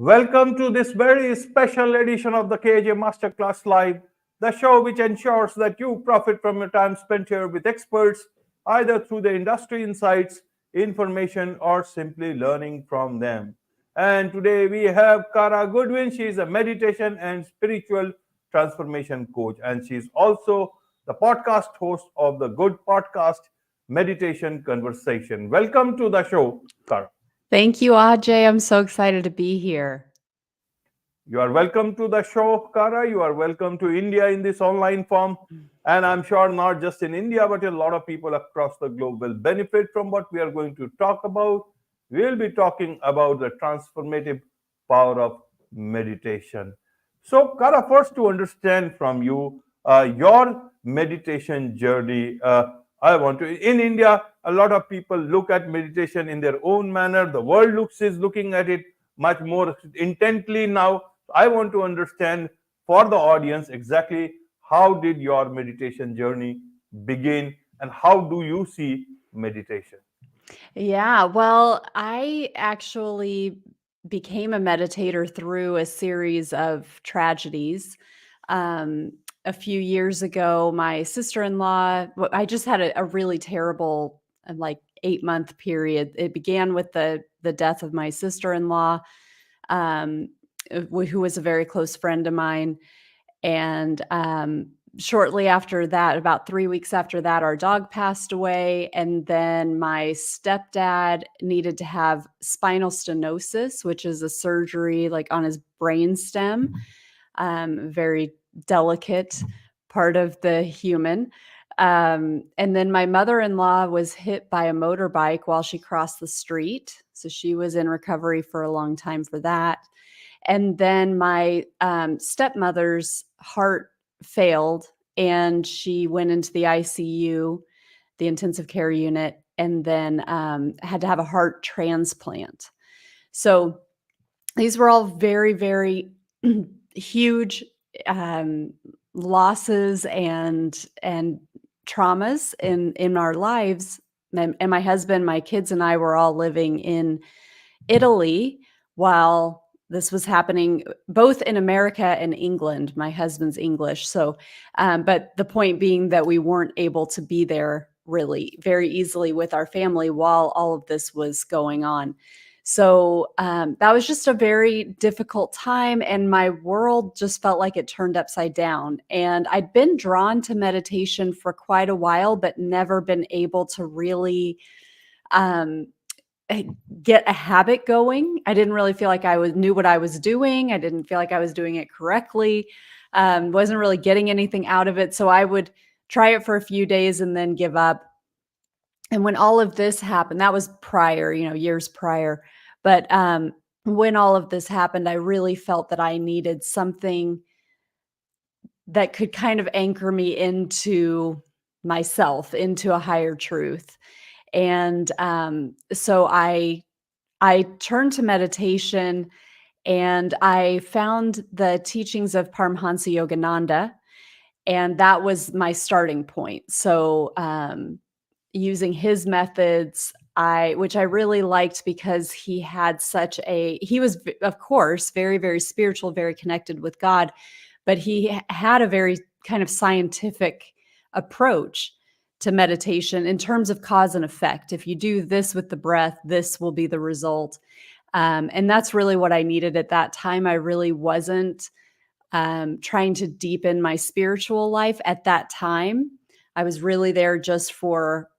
Welcome to this very special edition of the KAJ Masterclass Live, the show which ensures that you profit from your time spent here with experts, either through the industry insights, information, or simply learning from them. And today we have Kara Goodwin. She is a meditation and spiritual transformation coach, and she's also the podcast host of the Good Podcast Meditation Conversation. Welcome to the show, Kara. Thank you, Ajay. I'm so excited to be here. You are welcome to the show, Kara. You are welcome to India in this online form. And I'm sure not just in India, but a lot of people across the globe will benefit from what we are going to talk about. We'll be talking about the transformative power of meditation. So, Kara, first to understand from you your meditation journey. I want to, in India, a lot of people look at meditation in their own manner. The world is looking at it much more intently now. I want to understand for the audience exactly how did your meditation journey begin and how do you see meditation? Yeah, well, I actually became a meditator through a series of tragedies. Um, a few years ago, my sister-in-law, I just had a really terrible, like 8-month period. It began with the death of my sister-in-law, um, who was a very close friend of mine. And shortly after that, about 3 weeks after that, our dog passed away. And then my stepdad needed to have spinal stenosis, which is a surgery like on his brain stem, very delicate part of the human. And then my mother-in-law was hit by a motorbike while she crossed the street. So she was in recovery for a long time for that. And then my stepmother's heart failed and she went into the ICU, the intensive care unit, and then had to have a heart transplant. So these were all very, very huge losses and traumas in our lives. And my husband, my kids, and I were all living in Italy while this was happening, both in America and England. My husband's English. So, but the point being that we weren't able to be there really very easily with our family while all of this was going on. So that was just a very difficult time. And my world just felt like it turned upside down. And I'd been drawn to meditation for quite a while, but never been able to really get a habit going. I didn't really feel like knew what I was doing. I didn't feel like I was doing it correctly. Wasn't really getting anything out of it. So I would try it for a few days and then give up. And when all of this happened, that was prior, years prior. But when all of this happened, I really felt that I needed something that could kind of anchor me into myself, into a higher truth. And so I turned to meditation, and I found the teachings of Paramhansa Yogananda, and that was my starting point. So using his methods, which I really liked because he was, of course, very, very spiritual, very connected with God, but he had a very kind of scientific approach to meditation in terms of cause and effect. If you do this with the breath, this will be the result. And that's really what I needed at that time. I really wasn't trying to deepen my spiritual life at that time. I was really there just for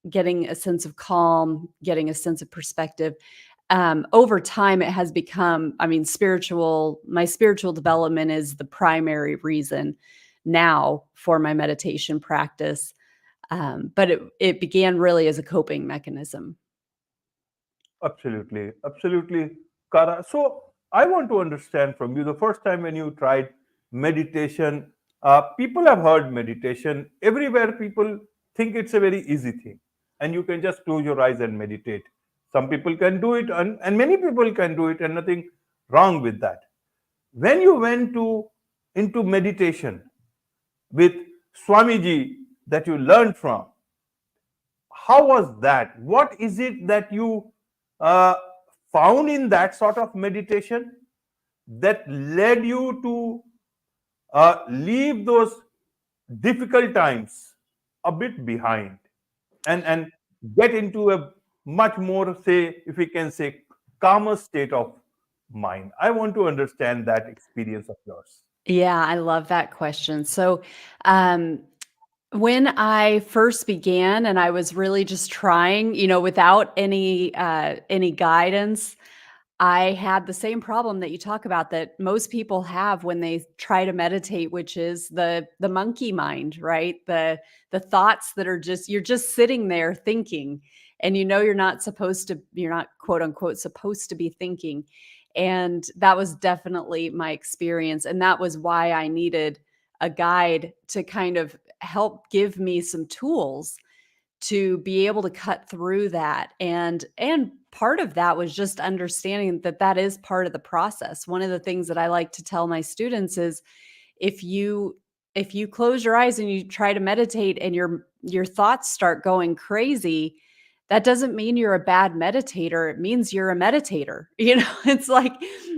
getting a sense of calm, getting a sense of perspective. Over time, it has become, my spiritual development is the primary reason now for my meditation practice. But it began really as a coping mechanism. Absolutely, absolutely, Kara. So I want to understand from you the first time when you tried meditation. People have heard meditation everywhere. People think it's a very easy thing, and you can just close your eyes and meditate. Some people can do it, and many people can do it, and nothing wrong with that. When you went into meditation with Swamiji that you learned from, how was that? What is it that you uh, found in that sort of meditation? that led you to leave those difficult times a bit behind and get into a much more, say, if we can say, calmer state of mind? I want to understand that experience of yours. Yeah, I love that question. So, um, when I first began and I was really just trying, without any guidance, I had the same problem that you talk about that most people have when they try to meditate, which is the monkey mind, right? The thoughts that are just you're just sitting there thinking, and you're not quote unquote supposed to be thinking. And that was definitely my experience. And that was why I needed a guide to kind of help give me some tools to be able to cut through that. And part of that was just understanding that that is part of the process. One of the things that I like to tell my students is if you if you close your eyes and you try to meditate and your thoughts start going crazy, that doesn't mean you're a bad meditator. It means you're a meditator. It's like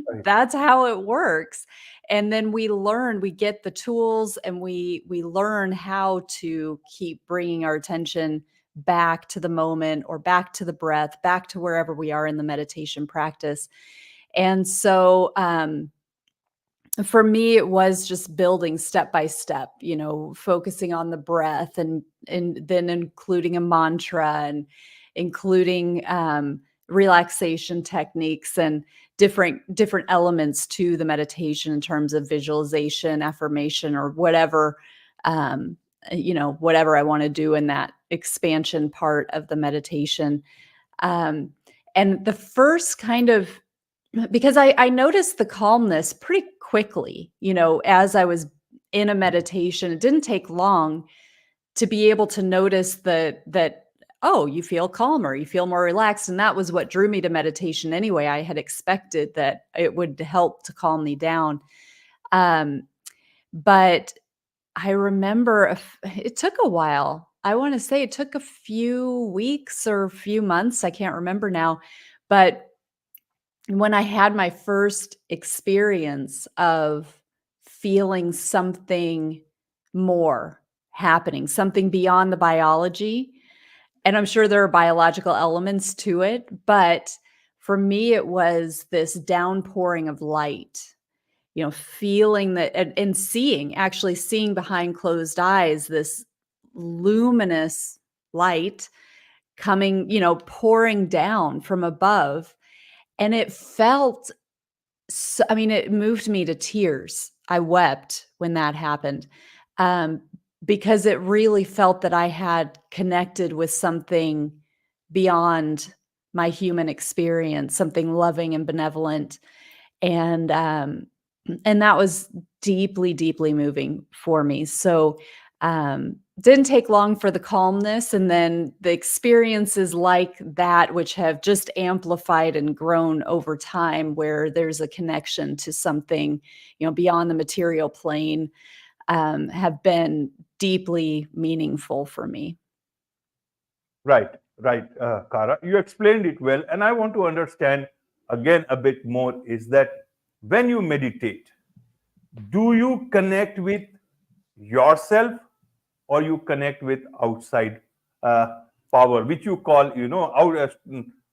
Right. that's how it works. And then we get the tools, and we learn how to keep bringing our attention back to the moment, or back to the breath, back to wherever we are in the meditation practice. And so, for me, it was just building step by step, focusing on the breath, and then including a mantra, and including relaxation techniques, and different elements to the meditation in terms of visualization, affirmation, or whatever, um, whatever I want to do in that expansion part of the meditation. Um, and the first kind of because I noticed the calmness pretty quickly, as I was in a meditation. It didn't take long to be able to notice that, oh, you feel calmer, you feel more relaxed. And that was what drew me to meditation anyway. I had expected that it would help to calm me down. Um, but I remember it took a while. I want to say it took a few weeks or a few months. I can't remember now. But when I had my first experience of feeling something more happening, something beyond the biology, and I'm sure there are biological elements to it, but for me, it was this downpouring of light, feeling that, and actually seeing behind closed eyes, this luminous light coming, pouring down from above. And it felt I mean, it moved me to tears. I wept when that happened, um, because it really felt that I had connected with something beyond my human experience, something loving and benevolent, and, um, and that was deeply, deeply moving for me. So, didn't take long for the calmness, and then the experiences like that, which have just amplified and grown over time, where there's a connection to something, beyond the material plane, have been deeply meaningful for me. Right, right, Kara. You explained it well. And I want to understand again a bit more is that when you meditate, do you connect with yourself or you connect with outside uh, power, which you call,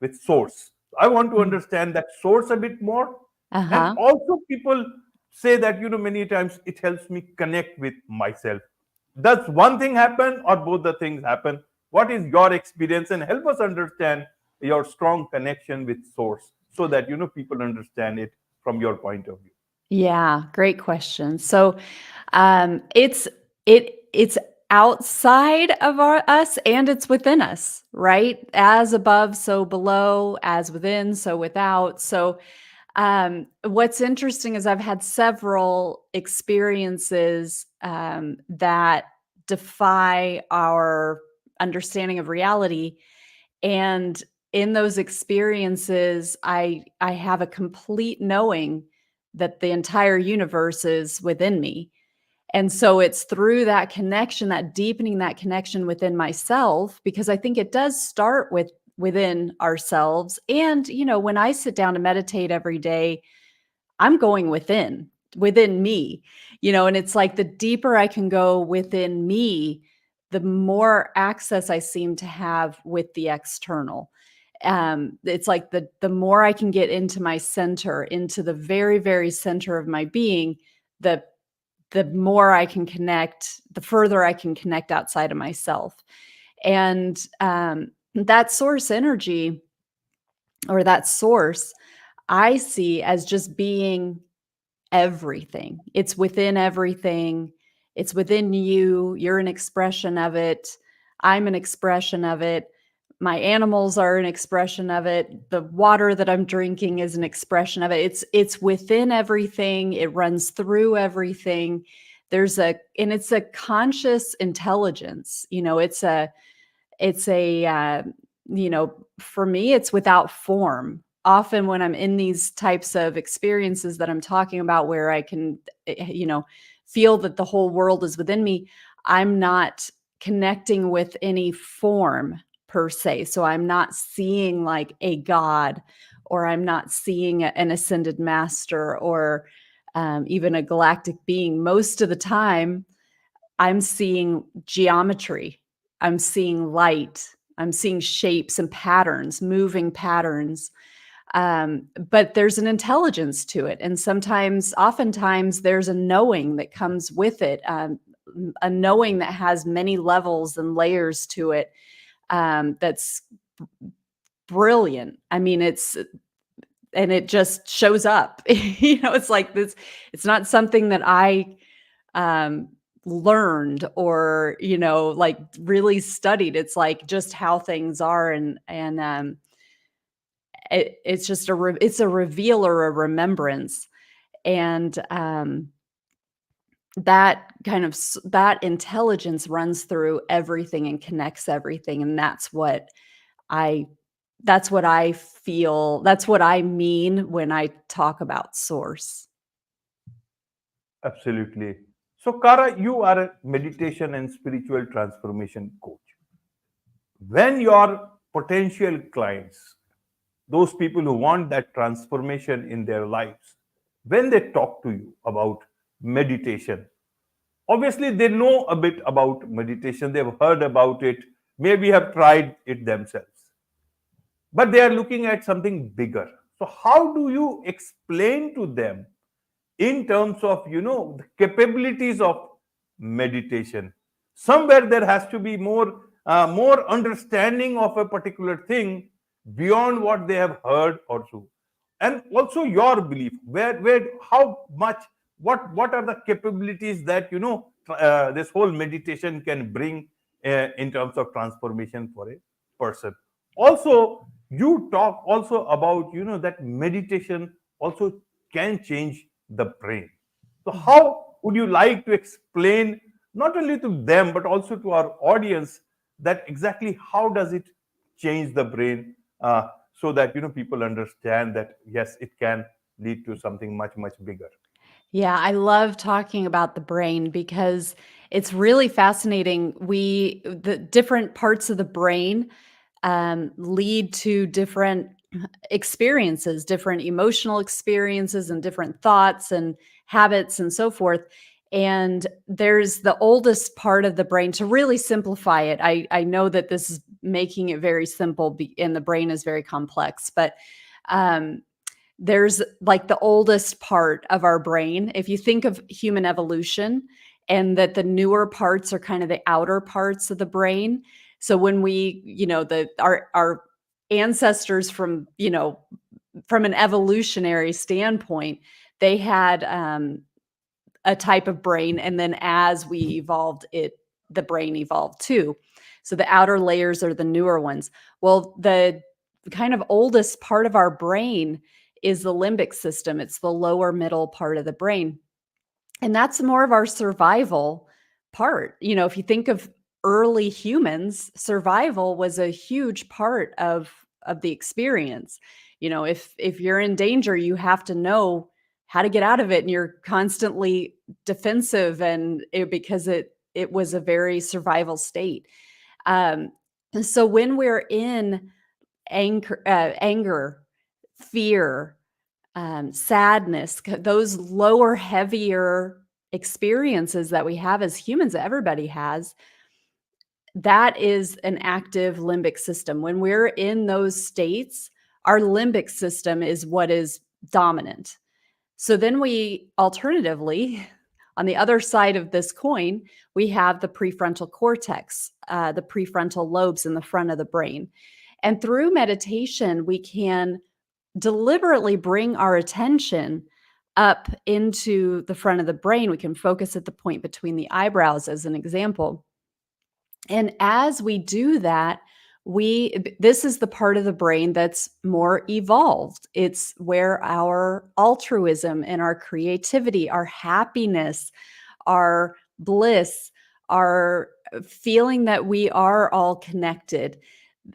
with source? I want to Mm. understand that source a bit more. And Uh-huh. also, people say that, many times it helps me connect with myself. Does one thing happen or both the things happen? What is your experience? And help us understand your strong connection with source so that, people understand it from your point of view. Yeah, great question. So, it's outside of us, and it's within us, right? As above, so below; as within, so without. So, what's interesting is I've had several experiences that defy our understanding of reality, and in those experiences, I have a complete knowing that the entire universe is within me. And so it's through that connection, that deepening that connection within myself, because I think it does start within ourselves. And, when I sit down to meditate every day, I'm going within me, and it's like the deeper I can go within me, the more access I seem to have with the external. It's like the more I can get into my center, into the very, very center of my being, the the more I can connect, the further I can connect outside of myself. And that source energy, or that source, I see as just being everything. It's within everything. It's within you. You're an expression of it. I'm an expression of it. My animals are an expression of it. The water that I'm drinking is an expression of it. It's within everything. It runs through everything. And it's a conscious intelligence. For me, it's without form. Often when I'm in these types of experiences that I'm talking about, where I can, feel that the whole world is within me, I'm not connecting with any form per se. So I'm not seeing like a god, or I'm not seeing an ascended master, or even a galactic being. Most of the time, I'm seeing geometry, I'm seeing light, I'm seeing shapes and patterns, moving patterns. But there's an intelligence to it. And oftentimes, there's a knowing that comes with it, a knowing that has many levels and layers to it, that's brilliant. I mean, and it just shows up. It's like this, it's not something that I um, learned, or like really studied. It's like just how things are. And it's just it's a reveal, or a remembrance. And that intelligence runs through everything and connects everything. And I that's what I feel, that's what I mean when I talk about source. Absolutely. So, Kara, you are a meditation and spiritual transformation coach. When your potential clients, those people who want that transformation in their lives, when they talk to you about meditation, obviously they know a bit about meditation, they've heard about it, maybe have tried it themselves, but they are looking at something bigger. So, how do you explain to them in terms of the capabilities of meditation? Somewhere there has to be more understanding of a particular thing beyond what they have heard or so, and also your belief, where how much, what are the capabilities that this whole meditation can bring in terms of transformation for a person. Also, you talk also about that meditation also can change the brain. So Mhm. how would you like to explain, not only to them but also to our audience, that exactly how does it change the brain, so that people understand that yes, it can lead to something much much bigger. Yeah, I love talking about the brain because it's really fascinating. The different parts of the brain lead to different experiences, different emotional experiences, and different thoughts and habits and so forth. And there's the oldest part of the brain. To really simplify it, I know that this is making it very simple, and the brain is very complex, but um, there's like the oldest part of our brain. If you think of human evolution, and that the newer parts are kind of the outer parts of the brain. So when we, our ancestors, from an evolutionary standpoint, they had a type of brain, and then as we evolved, the brain evolved too. So the outer layers are the newer ones. Well, the kind of oldest part of our brain is the limbic system. It's the lower middle part of the brain. And that's more of our survival part. If you think of early humans, survival was a huge part of the experience. If you're in danger, you have to know how to get out of it, and you're constantly defensive, because it was a very survival state. Um, so when we're in anger, fear, sadness, those lower, heavier experiences that we have as humans, that everybody has, that is an active limbic system. When we're in those states, our limbic system is what is dominant. So then we alternatively, on the other side of this coin, we have the prefrontal cortex, the prefrontal lobes in the front of the brain. And through meditation, we can deliberately bring our attention up into the front of the brain. We can focus at the point between the eyebrows, as an example. And as we do that, this is the part of the brain that's more evolved. It's where our altruism and our creativity, our happiness, our bliss, our feeling that we are all connected,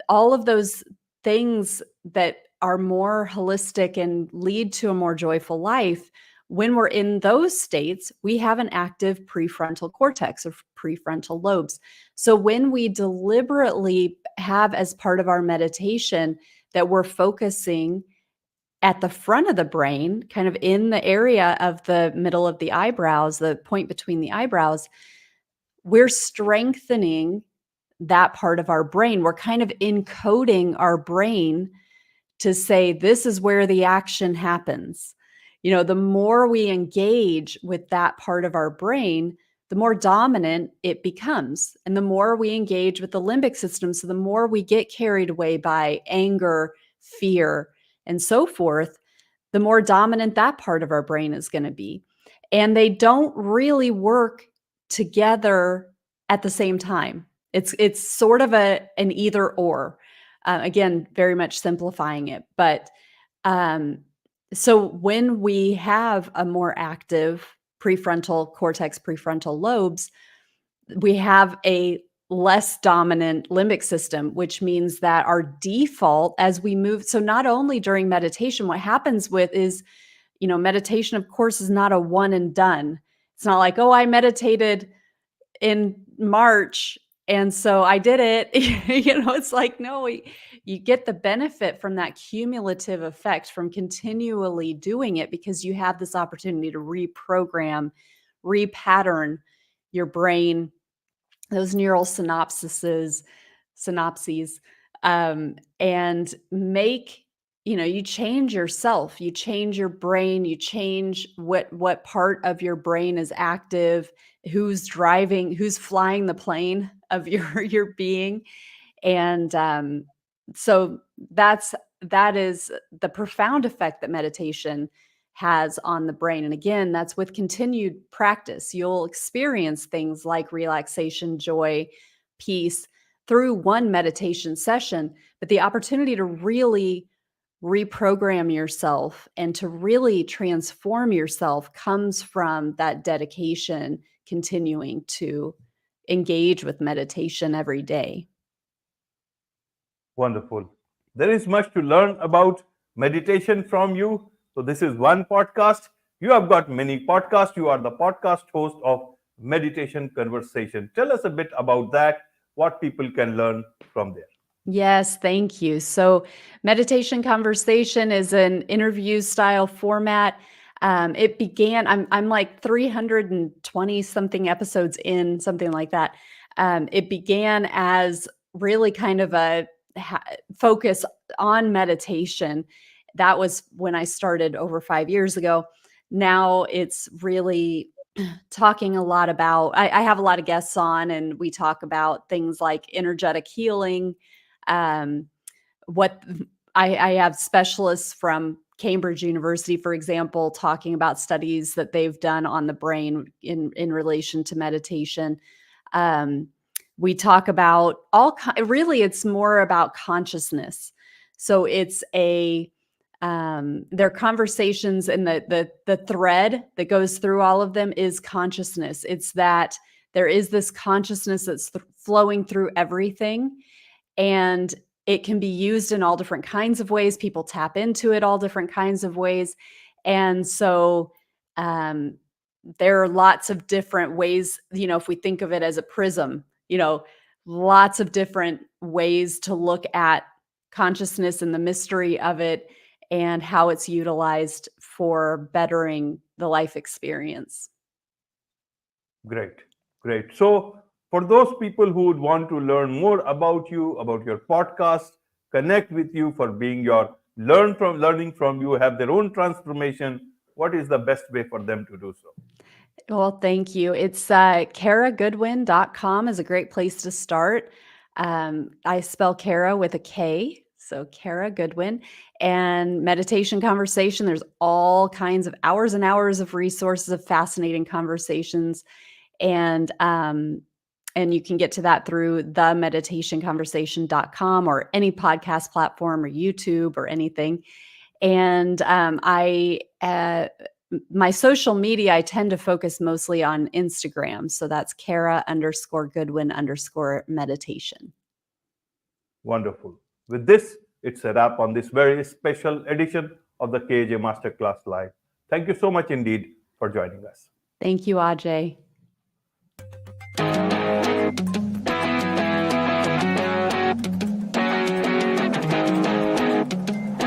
all of those things that are more holistic and lead to a more joyful life. When we're in those states, we have an active prefrontal cortex or prefrontal lobes. So when we deliberately have as part of our meditation that we're focusing at the front of the brain, kind of in the area of the middle of the eyebrows, the point between the eyebrows, we're strengthening that part of our brain. We're kind of encoding our brain to say, this is where the action happens. The more we engage with that part of our brain, the more dominant it becomes. And the more we engage with the limbic system, so the more we get carried away by anger, fear, and so forth, the more dominant that part of our brain is going to be. And they don't really work together at the same time. It's sort of an either or. Again, very much simplifying it. But so when we have a more active prefrontal cortex, prefrontal lobes, we have a less dominant limbic system, which means that our default as we move. So not only during meditation, what happens with is, meditation, of course, is not a one and done. It's not like, oh, I meditated in March and so I did it. It's like, no, you get the benefit from that cumulative effect from continually doing it, because you have this opportunity to reprogram, repattern your brain, those neural synapses, and make, you change yourself, you change your brain, you change what part of your brain is active, who's driving, who's flying the plane of your being. And so that is the profound effect that meditation has on the brain. And again, that's with continued practice. You'll experience things like relaxation, joy, peace through one meditation session, but the opportunity to really reprogram yourself and to really transform yourself comes from that dedication, continuing to engage with meditation every day. Wonderful. There is much to learn about meditation from you. So, this is one podcast. You have got many podcasts. You are the podcast host of Meditation Conversation. Tell us a bit about that, what people can learn from there. Yes, thank you. So, Meditation Conversation is an interview style format. It began, I'm like 320 something episodes in, something like that. It began as really kind of a focus on meditation. That was when I started over 5 years ago. Now it's really talking a lot about, I have a lot of guests on, and we talk about things like energetic healing. Um, what I have specialists from Cambridge University, for example, talking about studies that they've done on the brain in relation to meditation. We talk about really, it's more about consciousness. So it's their conversations, and the thread that goes through all of them is consciousness. It's that there is this consciousness that's flowing through everything, and it can be used in all different kinds of ways. People tap into it all different kinds of ways. And so there are lots of different ways, if we think of it as a prism, lots of different ways to look at consciousness and the mystery of it. and how it's utilized for bettering the life experience. Great, great. So, for those people who would want to learn more about you, about your podcast, connect with you for being your learning from you, have their own transformation, what is the best way for them to do so? Well, thank you. It's karagoodwin.com is a great place to start. I spell Kara with a K, so Kara Goodwin. And meditation conversation, there's all kinds of hours and hours of resources of fascinating conversations. And you can get to that through themeditationconversation.com or any podcast platform or YouTube or anything. And my social media, I tend to focus mostly on Instagram. So that's Kara_Goodwin_meditation. Wonderful. With this, it's a wrap on this very special edition of the KAJ Masterclass Live. Thank you so much indeed for joining us. Thank you, Ajay.